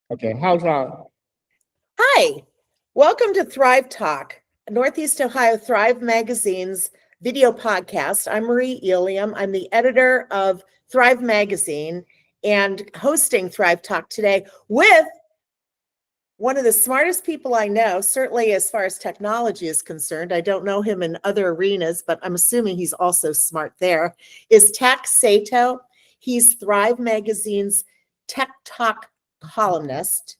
Okay, how's that? Hi, welcome to ThriveTalk, Northeast Ohio Thrive Magazine's video podcast. I'm Marie Eliam. I'm the editor of Thrive Magazine and hosting ThriveTalk today with one of the smartest people I know, certainly as far as technology is concerned. I don't know him in other arenas, but I'm assuming he's also smart there, is Tak Sato. He's Thrive Magazine's Tech Talk columnist,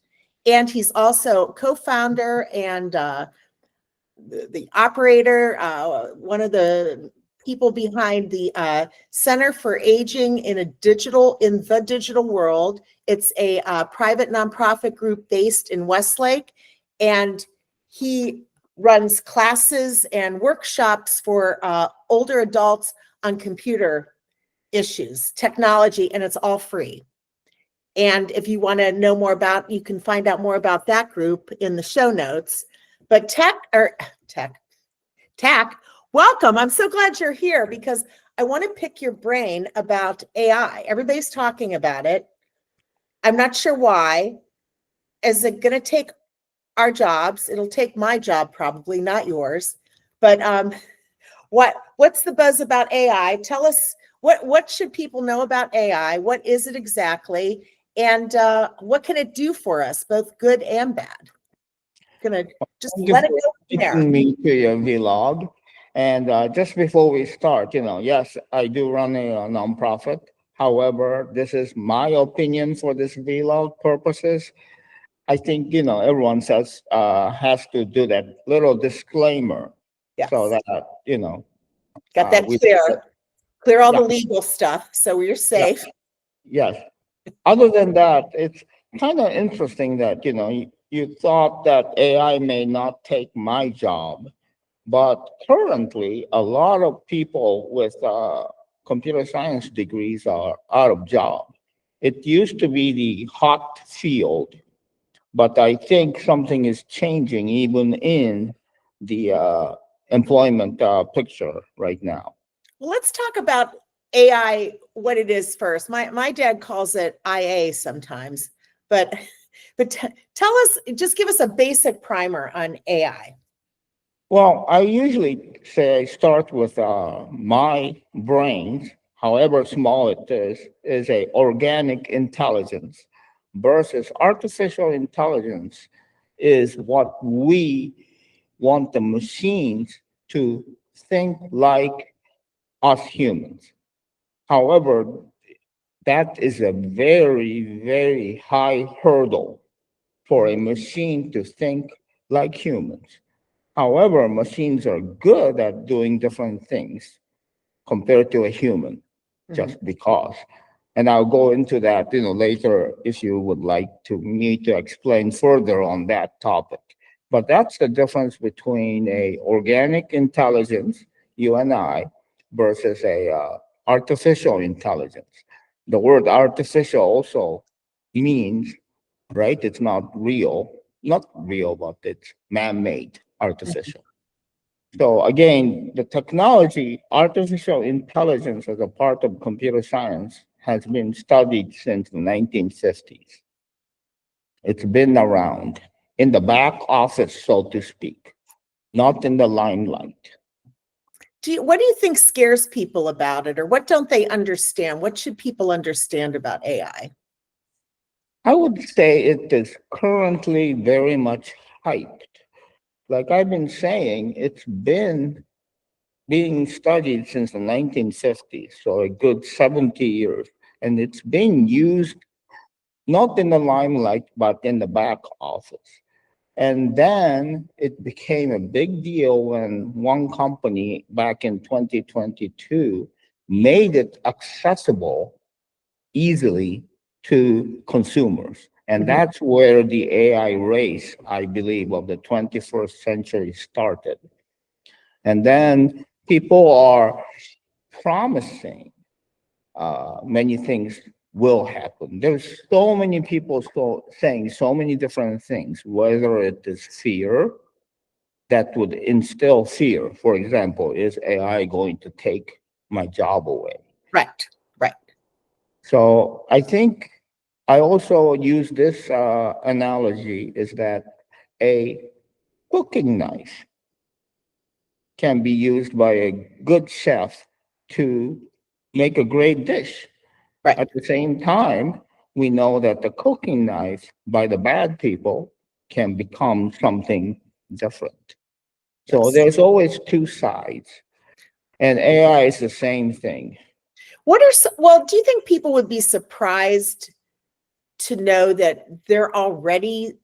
and he's also co-founder and the operator, one of the people behind the Center for Aging in the Digital World. It's a private nonprofit group based in Westlake, and he runs classes and workshops for older adults on computer issues, technology, and it's all free. And if you want to know more about, you can find out more about that group in the show notes. But Tack, welcome. I'm so glad you're here because I want to pick your brain about AI. Everybody's talking about it. I'm not sure why. Is it going to take our jobs? It'll take my job probably, not yours. But what's the buzz about AI? Tell us what should people know about AI? What is it exactly? And what can it do for us, both good and bad? Gonna just Thank you let it for go from there. inviting me to your vlog. And just before we start, yes, I do run a nonprofit. However, this is my opinion for this vlog purposes. I think, everyone has to do that little disclaimer so Yes, that, got that we, clear all yeah, the legal stuff so we're yeah, safe. yes. Other than that, it's kind of interesting that, you thought that AI may not take my job. But currently, a lot of people with computer science degrees are out of job. It used to be the hot field, but I think something is changing even in the employment picture right now. Well, let's talk about AI, what it is first. My dad calls it IA sometimes, but tell us, just give us a basic primer on AI. Well, I usually say I start with my brain, however small it is a organic intelligence versus artificial intelligence is what we want the machines to think like us humans. However, that is a very, very high hurdle for a machine to think like humans. However, machines are good at doing different things compared to a human, Mhm. just because. And I'll go into that, later if you would like to me to explain further on that topic. But that's the difference between a organic intelligence, you and I, versus a artificial intelligence. The word artificial also means, right? It's not real, but it's man-made, artificial. So again, the technology, artificial intelligence as a part of computer science has been studied since the 1950s. It's been around in the back office, so to speak, not in the limelight. What do you think scares people about it, or what don't they understand? What should people understand about AI? I would say it is currently very much hyped. Like I've been saying, it's been being studied since the 1950s, so a good 70 years. And it's being used not in the limelight, but in the back office. And then it became a big deal when one company back in 2022 made it accessible easily to consumers. And Mhm. that's where the AI race, I believe, of the 21st century started. And then people are promising many things will happen. There's so many people saying so many different things, whether it is fear that would instill fear. For example, is AI going to take my job away? Right, right. So I think I also use this analogy is that a cooking knife can be used by a good chef to make a great dish. Right. At the same time, we know that the cooking knife by the bad people can become something different. So Yes. there's always two sides, and AI is the same thing. Well, do you think people would be surprised to know that they're already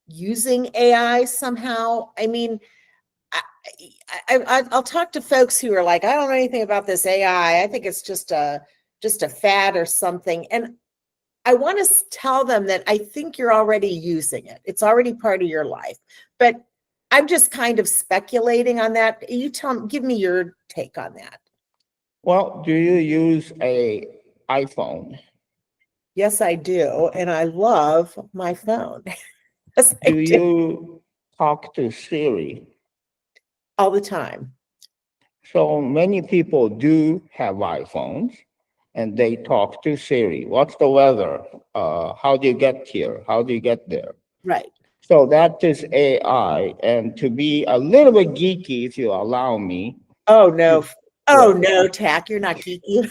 using AI somehow? I mean, I'll talk to folks who are like, I don't know anything about this AI. I think it's just a fad or something. And I want to tell them that I think you're already using it. It's already part of your life. But I'm just kind of speculating on that. Give me your take on that. Well, do you use a iPhone? Yes, I do. And I love my phone. Yes, I Do do. you talk to Siri? All the time. So many people do have iPhones and they talk to Siri. What's the weather? How do you get here? How do you get there? Right. So that is AI. And to be a little bit geeky, if you allow me, Oh no. yeah, Oh no, Tack, you're not geeky.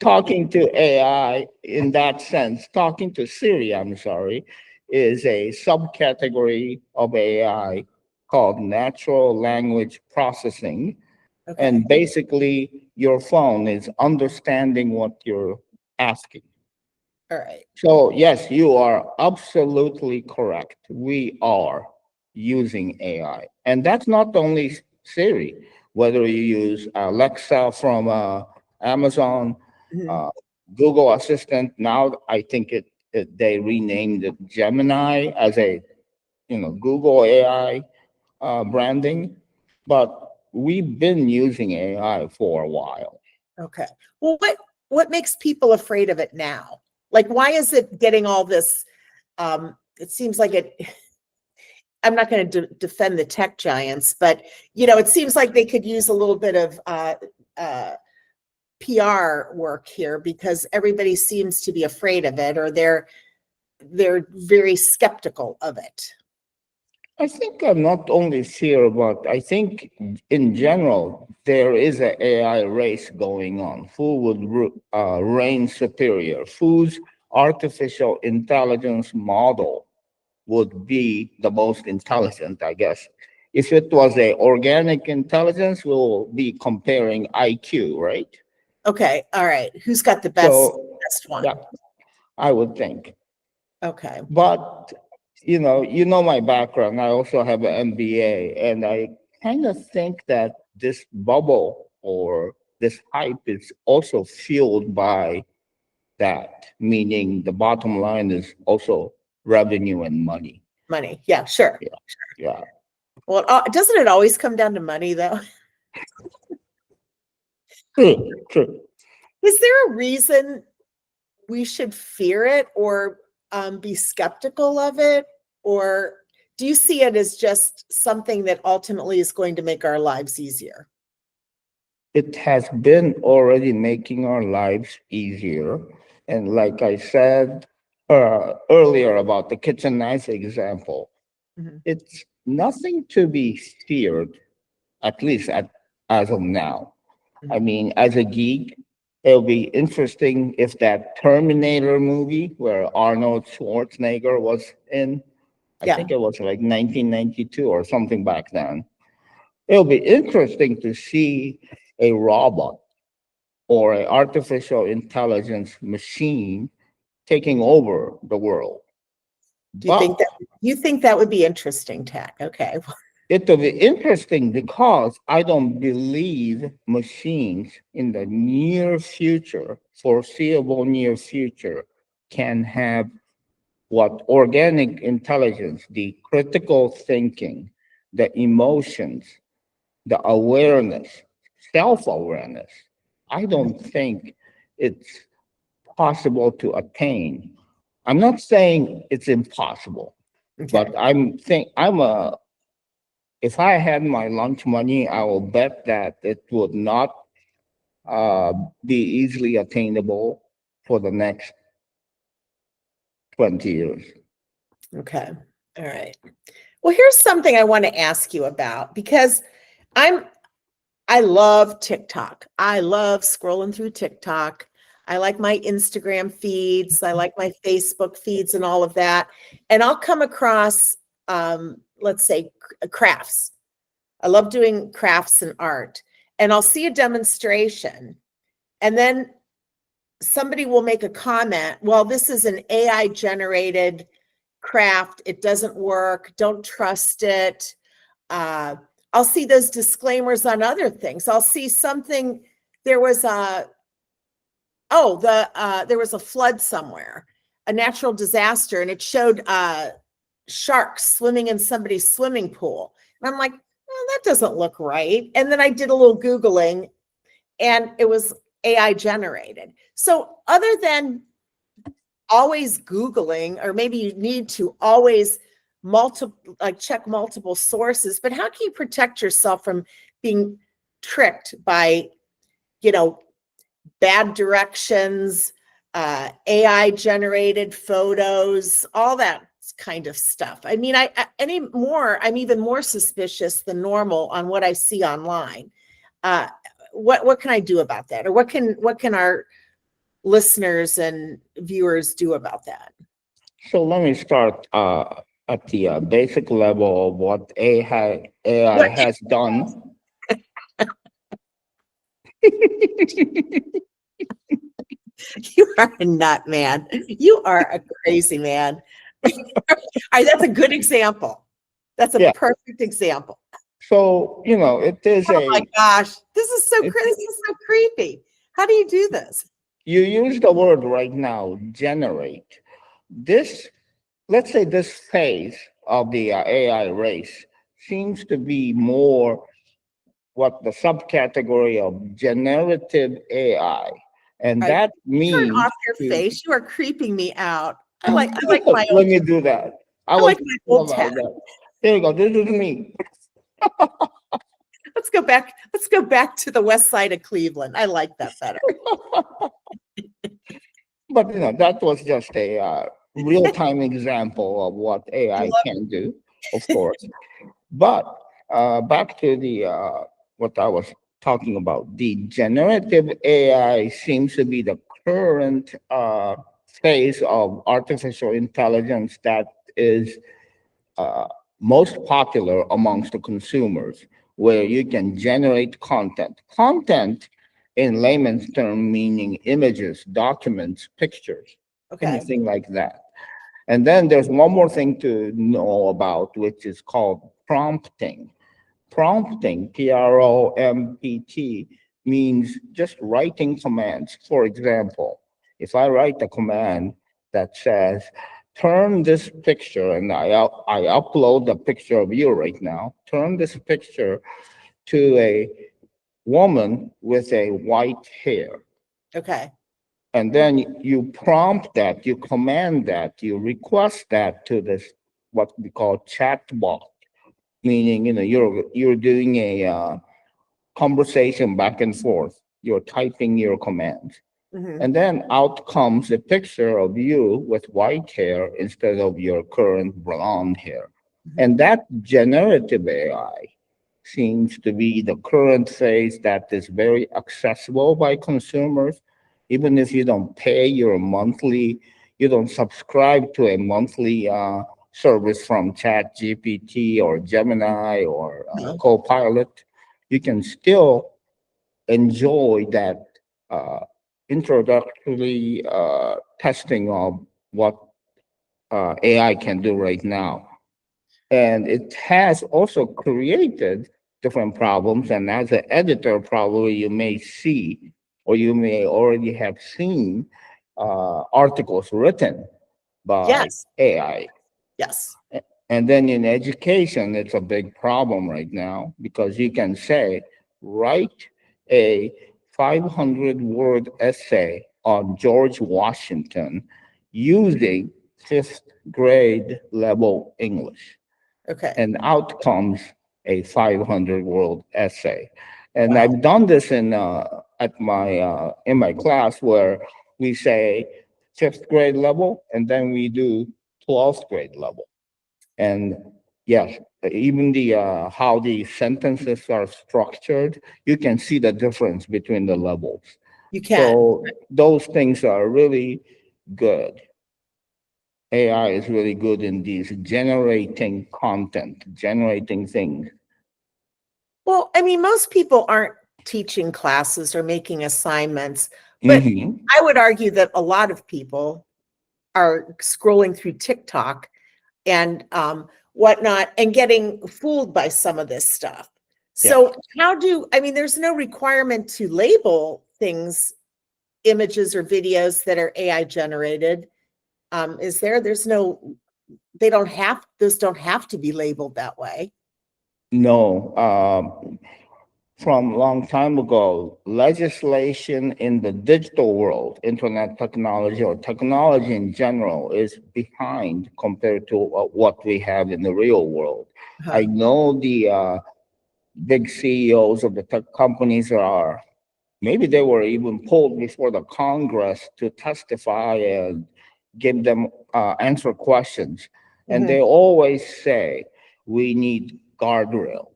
talking to AI in that sense, talking to Siri, I'm sorry, is a subcategory of AI called natural language processing. Okay. And basically, your phone is understanding what you're asking. All right. So, yes, you are absolutely correct. We are using AI. And that's not only Siri, whether you use Alexa from Amazon, Mhm. uh, Google Assistant. Now, I think they renamed it Gemini as a Google AI branding, but we've been using AI for a while. Okay. Well, what makes people afraid of it now? Like, why is it getting all this? It seems like it. I'm not going to defend the tech giants, but it seems like they could use a little bit of uh, PR work here because everybody seems to be afraid of it, or they're very skeptical of it. I think I'm not only fear, but I think in general, there is an AI race going on. Who would reign superior? Whose artificial intelligence model would be the most intelligent, I guess. If it was a organic intelligence, we'll be comparing IQ, right? Okay. All right. Who's got the So, best one? yeah, I would think. Okay. But you know my background. I also have an MBA, and I kind of think that this bubble or this hype is also fueled by that, meaning the bottom line is also revenue and money. Money. Yeah, sure. Yeah, yeah. Well, doesn't it always come down to money, though? True, true. Is there a reason we should fear it or be skeptical of it? Or do you see it as just something that ultimately is going to make our lives easier? It has been already making our lives easier. And like I said earlier about the kitchen knife example, Mhm. it's nothing to be feared, at least as of now. I Mhm. mean, as a geek, it'll be interesting if that Terminator movie where Arnold Schwarzenegger was in, I Yeah. think it was like 1992 or something back then. It'll be interesting to see a robot or an artificial intelligence machine taking over the world. Do you think But that would be interesting, Tack? Okay. it will be interesting because I don't believe machines in the near future, foreseeable near future, can have what organic intelligence, the critical thinking, the emotions, the awareness, self awareness. I don't think it's possible to attain. I'm not saying it's impossible, but Okay. I'm a if I had my lunch money, I will bet that it would not be easily attainable for the next 20 years. Okay. All right. Well, here's something I want to ask you about because I'm I love TikTok. I love scrolling through TikTok. I like my Instagram feeds. I like my Facebook feeds and all of that. And I'll come across, let's say, crafts. I love doing crafts and art. And I'll see a demonstration. And then somebody will make a comment. Well, this is an AI generated craft. It doesn't work. Don't trust it. I'll see those disclaimers on other things. I'll see something. There was a there was a flood somewhere, a natural disaster, and it showed sharks swimming in somebody's swimming pool. And I'm like, well, that doesn't look right. And then I did a little Googling, and it was AI generated. So other than always Googling, or maybe you need to always check multiple sources, but how can you protect yourself from being tricked by, bad directions, AI generated photos, all that kind of stuff? I mean, I'm even more suspicious than normal on what I see online. What can I do about that? Or what can our listeners and viewers do about that? So let me start at the basic level of what AI What has done. You are a nut, man. You are a crazy man. All right, that's a good example. That's a Yeah. perfect example. So, it is Oh my gosh, this is so creepy. How do you do this? you use the word right now, generate. This, let's say this phase of the AI race seems to be more what the subcategory of generative AI. And All right, that turn means off your to, face. You are creeping me out. I like my let old me do that. I I was like my thinking old about tab. that. There you go. This is me. Let's go back. Let's go back to the west side of Cleveland. I like that better. But that was just a real-time example of what I AI love can do, of course. But back to the what I was talking about. The generative AI seems to be the current phase of artificial intelligence that is uh, most popular amongst the consumers, where you can generate content. Content, in layman's term, meaning images, documents, pictures, Okay. anything like that. And then there's one more thing to know about, which is called prompting. Prompting, PROMPT, means just writing commands. For example, if I write a command that says, turn this picture, and I upload the picture of you right now, turn this picture to a woman with a white hair. Okay. And then you prompt that, you command that, you request that to this, what we call chatbot, meaning, you're doing a conversation back and forth. You're typing your commands. Hmm. And then out comes a picture of you with white hair instead of your current blonde hair. And that generative AI seems to be the current phase that is very accessible by consumers. Even if you don't pay your monthly, you don't subscribe to a monthly service from Chat GPT or Gemini or No. Copilot, you can still enjoy that uh, introductory testing of what AI can do right now. And it has also created different problems. And as an editor, probably you may see, or you may already have seen articles written by Yes. AI. Yes. And then in education, it's a big problem right now because you can say, write a 500-word essay on George Washington using fifth grade level English. Okay. And out comes a 500-word essay. And Wow. I've done this in my class where we say fifth grade level, and then we do 12th grade level. And yes, even the how the sentences are structured, you can see the difference between the levels. You can. So those things are really good. AI is really good in these generating content, generating things. Well, I mean, most people aren't teaching classes or making assignments, but Hmm. I would argue that a lot of people are scrolling through TikTok and whatnot and getting fooled by some of this stuff. Yeah. So, I mean, there's no requirement to label things, images or videos that are AI generated. Is there? There's no, those don't have to be labeled that way. No, from long time ago, legislation in the digital world, internet technology or technology in general, is behind compared to what we have in the real world. I Uh-huh. know the big CEOs of the tech companies are, maybe they were even pulled before the Congress to testify and give them answer questions. And Mhm. they always say we need guardrails.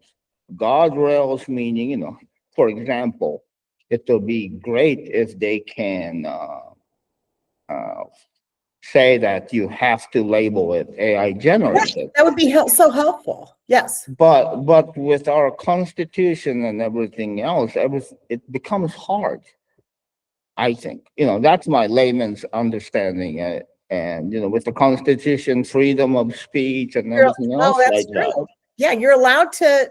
Guardrails meaning, for example, it will be great if they can uh, say that you have to label it AI generated. That would be so helpful. Yes. But with our constitution and everything else, it becomes hard. I think that's my layman's understanding. And with the constitution, freedom of speech and everything Oh, else that's like that. true. Yeah, you're allowed to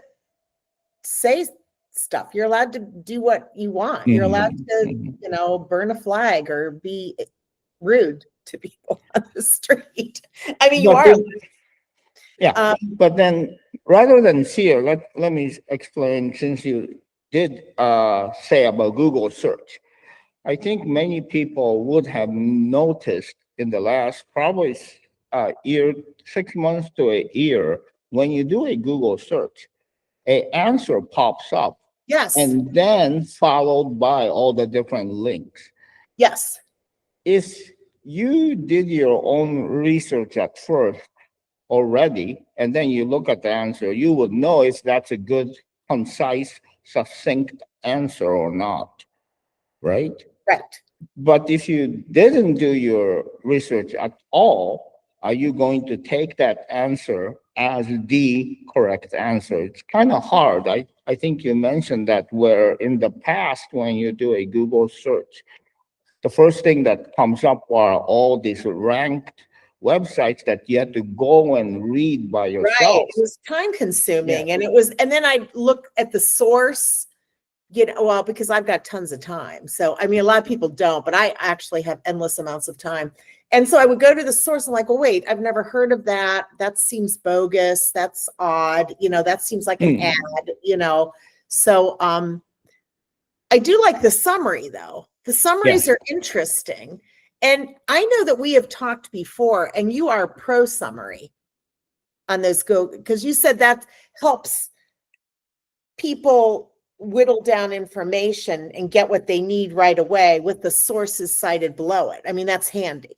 say stuff. You're allowed to do what you want. You're allowed Mhm, to, mhm. burn a flag or be rude to people on the street. I mean, you But are. then, yeah, Um, but then rather than fear, let me explain, since you did say about Google search. I think many people would have noticed in the last probably year, 6 months to a year, when you do a Google search, a answer pops up yes, and then followed by all the different links. yes, If you did your own research at first already, and then you look at the answer, you would know if that's a good, concise, succinct answer or not, right? right. But if you didn't do your research at all, are you going to take that answer as the correct answer? It's kind of hard. I think you mentioned that where in the past, when you do a Google search, the first thing that comes up are all these ranked websites that you have to go and read by Right. yourself. It was time Yeah. consuming. And then I look at the source, well, because I've got tons of time. So, I mean, a lot of people don't, but I actually have endless amounts of time. And so I would go to the source and like, well, wait, I've never heard of that. That seems bogus. That's odd. That seems like an Hmm. ad. So, I do like the summary though. The summaries Yes. are interesting. And I know that we have talked before and you are pro summary on those because you said that helps people whittle down information and get what they need right away with the sources cited below it. I mean, that's handy.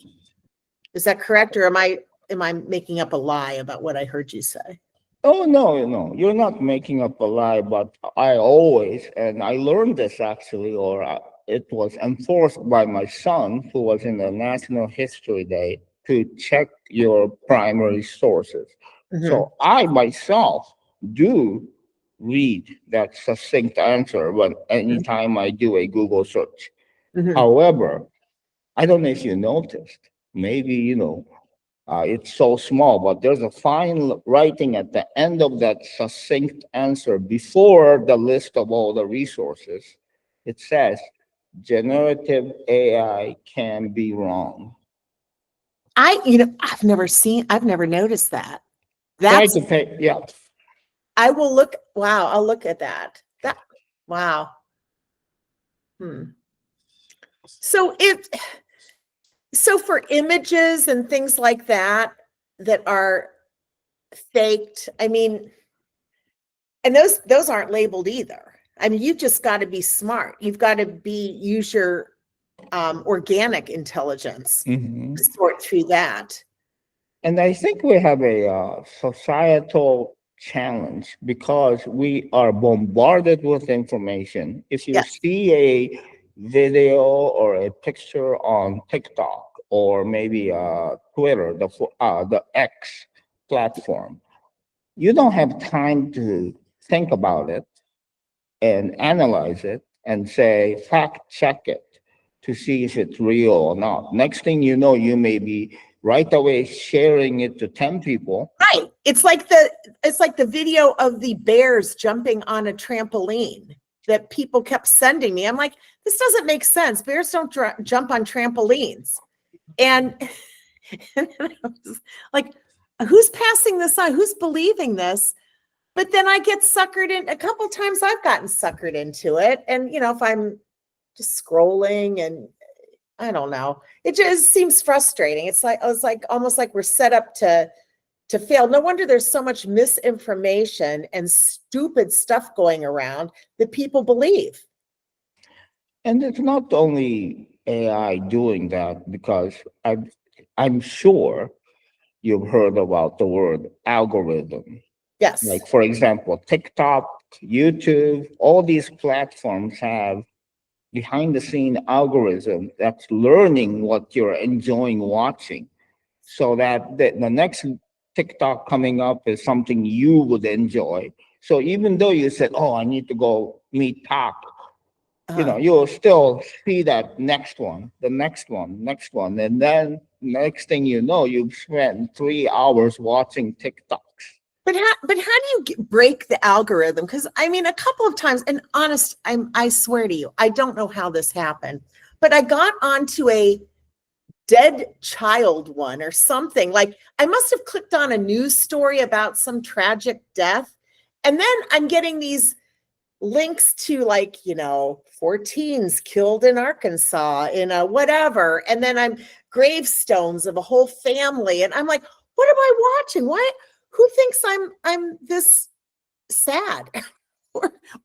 Is that correct? Or am I making up a lie about what I heard you say? Oh, no, no, you're not making up a lie, but I always, and I learned this actually, or it was enforced by my son, who was in the National History Day, to check your primary sources. Mhm, So I myself do read that succinct answer when mhm, anytime I do a Google search. mhm. However, I don't know if you noticed, maybe, it's so small, but there's a fine writing at the end of that succinct answer before the list of all the resources. It says generative AI can be wrong. I've never noticed that. Try That's, to pay, yeah. I'll look at that. Wow. Hmm. So for images and things like that are faked, I mean, and those aren't labeled either. I mean, you've just got to be smart. You've got to use your organic intelligence, Mhm. sort through that. And I think we have a societal challenge because we are bombarded with information. If you Yes. see a video or a picture on TikTok or maybe Twitter, the X platform, you don't have time to think about it and analyze it and say, fact check it to see if it's real or not. Next thing you know, you may be right away sharing it to 10 people. Right. It's like the video of the bears jumping on a trampoline that people kept sending me. I'm like, this doesn't make sense. Bears don't jump on trampolines. And, and I was like, who's passing this on? Who's believing this? But then I get suckered in. A couple times I've gotten suckered into it. And, if I'm just scrolling and I don't know, it just seems frustrating. I was like, almost like we're set up to fail. No wonder there's so much misinformation and stupid stuff going around that people believe. And it's not only AI doing that, because I'm sure you've heard about the word algorithm. Yes. Like, for example, TikTok, YouTube, all these platforms have behind the scene algorithm that's learning what you're enjoying watching, so that the next TikTok coming up is something you would enjoy. So even though you said, "Oh, I need to go meet Top," Uh-huh. you'll still see that next one, the next one, next one, and then next thing you know, you've spent 3 hours watching TikToks. But how do you break the algorithm? Because I mean, a couple of times, and honest, I swear to you, I don't know how this happened, but I got onto a dead child one or something. Like I must have clicked on a news story about some tragic death, and then I'm getting these links to, like, 14s killed in Arkansas in a whatever, and then I'm gravestones of a whole family, and I'm like, what am I watching? Who thinks I'm this sad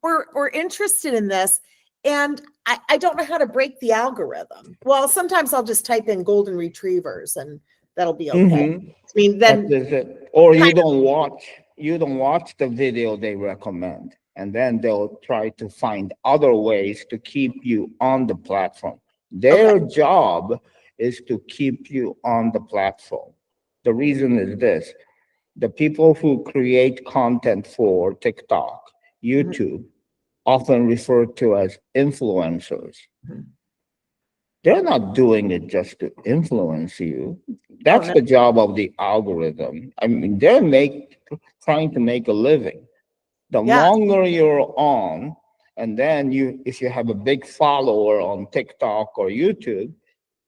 or interested in this? And I don't know how to break the algorithm. Well, sometimes I'll just type in golden retrievers and that'll be okay. Mm-hmm. I mean, That then is it. Or kind you don't watch the video they recommend, and then they'll try to find other ways to keep you on the platform. okay. Their job is to keep you on the platform. The reason is this: the people who create content for TikTok, Mhm, YouTube, often referred to as influencers. mhm. They're not doing it just to influence you. Oh That's no. the job of the algorithm. I mean, trying to make a living. The Yeah. longer you're on, and then if you have a big follower on TikTok or YouTube,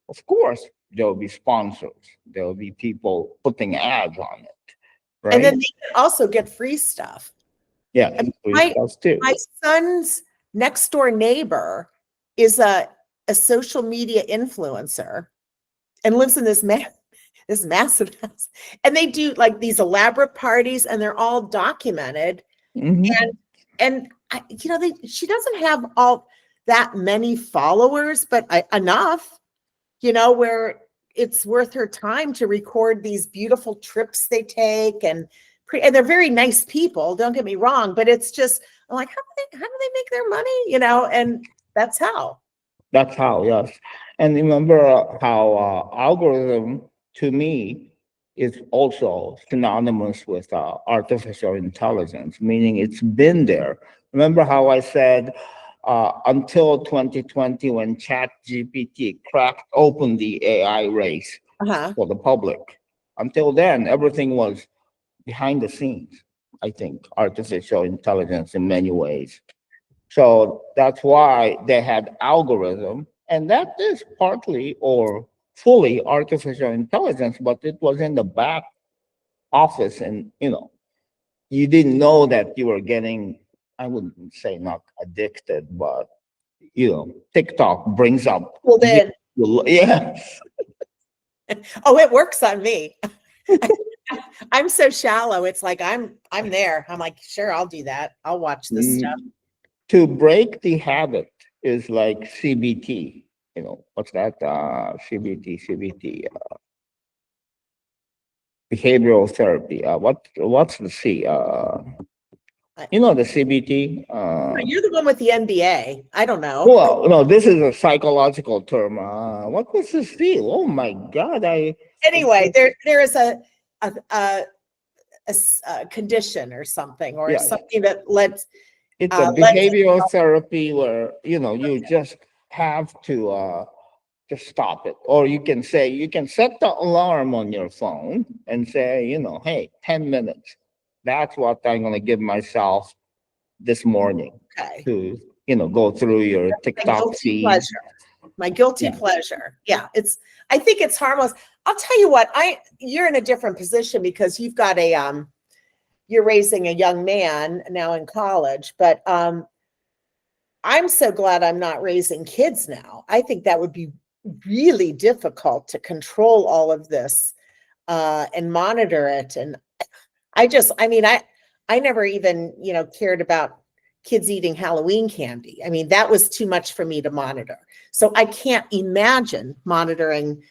of course there'll be sponsors. There'll be people putting ads on it, And then right? they can also get free stuff. Yeah, And free my stuff too. my son's next door neighbor is a social media influencer and lives in this massive house. And they do like these elaborate parties and they're all documented. Hmm. And she doesn't have all that many followers, but enough, where it's worth her time to record these beautiful trips they take, and they're very nice people, don't get me wrong, but it's just, I'm like, how do they make their money? And that's how. That's how, yes. And remember how algorithm to me is also synonymous with artificial intelligence, meaning it's been there. Remember how I said until 2020, when ChatGPT cracked open the AI race Uh-huh. for the public, until then, everything was behind the scenes, I think, artificial intelligence in many ways. So that's why they had algorithm, and that is partly or fully artificial intelligence, but it was in the back office, and you didn't know that you were getting, I wouldn't say not addicted, but TikTok brings up Well then, yeah. oh, it works on me. I'm so shallow. It's like I'm there. I'm like, sure, I'll do that. I'll watch this stuff. To break the habit is like CBT. what's that? CBT, behavioral therapy. What's the C? I- The CBT. You're the one with the NBA. I don't know. Well, no, this is a psychological term. What was the C? Oh my God! Anyway, there is a, a, a condition or something, or Yeah, something that lets it's a lets behavioral therapy where you just have to just stop it. Or you can set the alarm on your phone and say, hey, 10 minutes. That's what I'm going to give myself this morning okay. to, go through your My TikTok guilty feed. pleasure. My guilty Yeah. pleasure. Yeah, I think it's harmless. I'll tell you what, you're in a different position because you've got you're raising a young man now in college, but I'm so glad I'm not raising kids now. I think that would be really difficult to control all of this and monitor it. And I mean, I never even, cared about kids eating Halloween candy. I mean, that was too much for me to monitor. So I can't imagine monitoring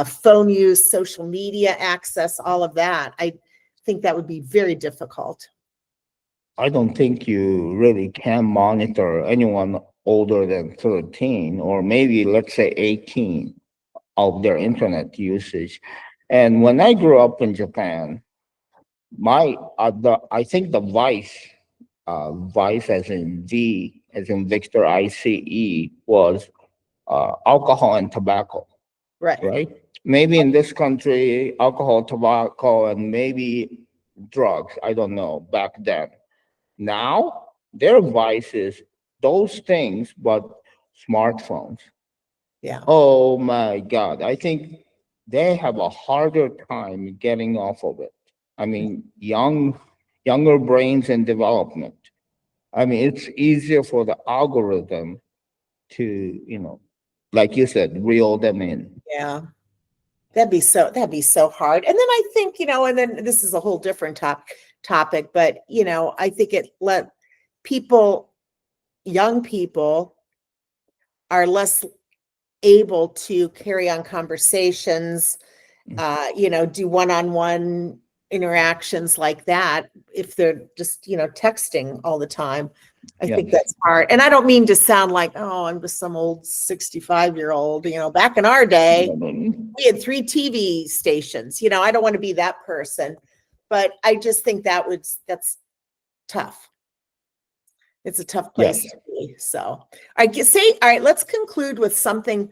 phone use, social media access, all of that. I think that would be very difficult. I don't think you really can monitor anyone older than 13 or maybe let's say 18 of their internet usage. And when I grew up in Japan, I think the vice as in V as in Victor ICE was alcohol and tobacco, Right. right? Maybe in this country, alcohol, tobacco, and maybe drugs. I don't know back then. Now their vices, those things, but smartphones. Yeah. Oh my God. I think they have a harder time getting off of it. I mean, younger brains in development. I mean, it's easier for the algorithm to, like you said, reel them in. Yeah. That'd be so hard. And then I think, and then this is a whole different topic, but I think it let people, young people are less able to carry on conversations, do one-on-one interactions like that if they're just, texting all the time. I think Yes. that's hard. And I don't mean to sound like, oh, I'm just some old 65-year-old, back in our day, we had 3 TV stations. I don't want to be that person, but I just think that's tough. It's a tough place Yes. to be. So, all right, let's conclude with something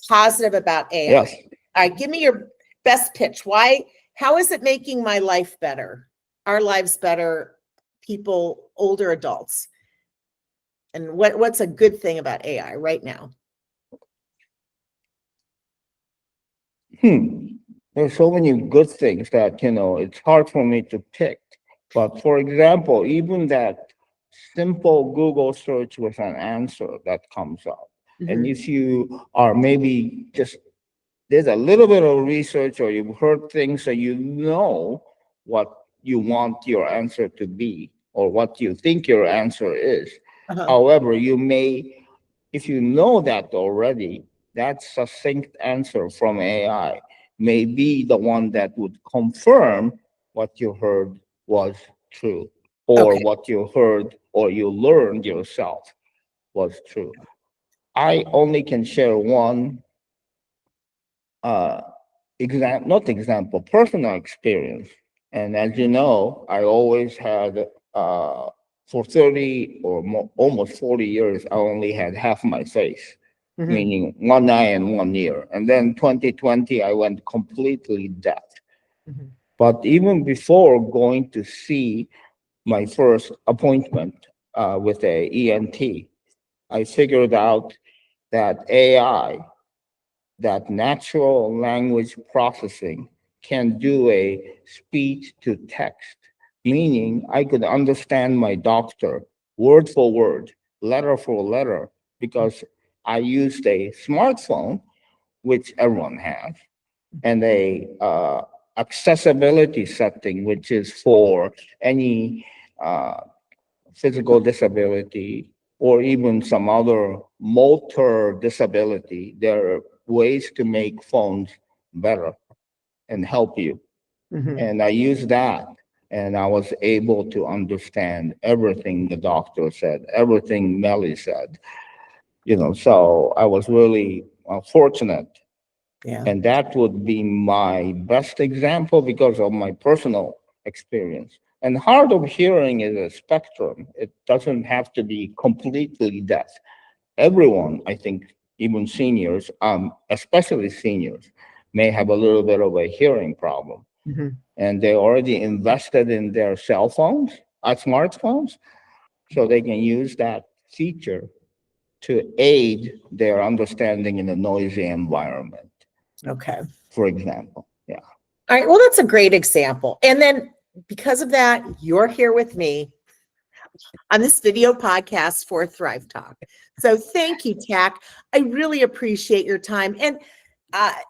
positive about AI. Yes. All right, give me your best pitch. How is it making my life better? Our lives better, people, older adults. And what's a good thing about AI right now? Hmm. There's so many good things that, it's hard for me to pick. But for example, even that simple Google search with an answer that comes up. And Mhm. if you are maybe just there's a little bit of research or you've heard things so you know what you want your answer to be or what you think your answer is. Uh-huh. However, you may, if you know that already, that succinct answer from AI may be the one that would confirm what you heard was true or Okay. what you heard or you learned yourself was true. I only can share one uh, not example, personal experience. And as you know, I always had, for 30 or almost 40 years, I only had half my face, Mhm. meaning one eye and one ear. And then 2020, I went completely deaf. Mhm. But even before going to see my first appointment with a ENT, I figured out that AI, that natural language processing can do a speech to text, meaning I could understand my doctor word for word, letter for letter, because I used a smartphone, which everyone has, and a accessibility setting, which is for any uh, physical disability or even some other motor disability, there are ways to make phones better and help you. Mhm. And I used that, and I was able to understand everything the doctor said, everything Melly said, so I was really fortunate. Yeah. And that would be my best example because of my personal experience. And hard of hearing is a spectrum. It doesn't have to be completely deaf. Everyone, I think, even seniors, especially seniors, may have a little bit of a hearing problem. Mhm. And they already invested in their cell phones, smartphones, so they can use that feature to aid their understanding in a noisy environment, Okay. for example. Yeah. All right. Well, that's a great example. And then because of that, you're here with me on this video podcast for Thrive Talk. So thank you, Tack. I really appreciate your time. And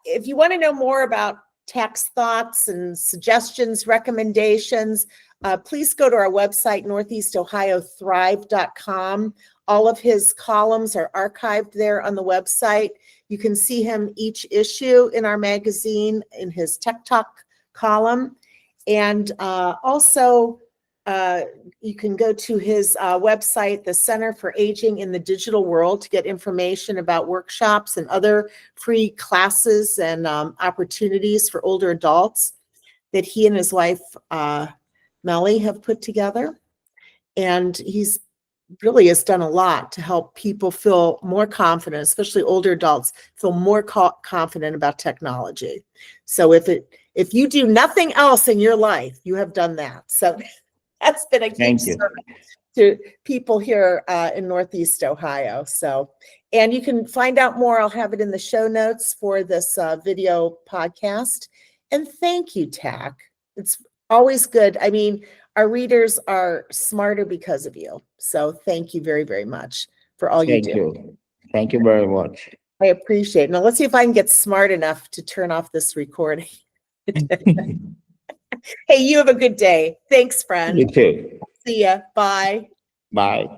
if you want to know more about Tack's thoughts and suggestions, recommendations, please go to our website, northeastohiothrive.com. All of his columns are archived there on the website. You can see him each issue in our magazine in his Tech Talk column. And also, you can go to his website, the Center for Aging in the Digital World, to get information about workshops and other free classes and opportunities for older adults that he and his wife, Melly, have put together. And he's really has done a lot to help people feel more confident, especially older adults, feel more confident about technology. So if you do nothing else in your life, you have done that. So that's been a huge Thank you. service to people here in Northeast Ohio. So, and you can find out more. I'll have it in the show notes for this video podcast. And thank you, Tack. It's always good. I mean, our readers are smarter because of you. So thank you very, very much for all you Thank do. you. Thank you very much. I appreciate it. Now let's see if I can get smart enough to turn off this recording. Hey, you have a good day. Thanks, friend. You too. See ya. Bye. Bye.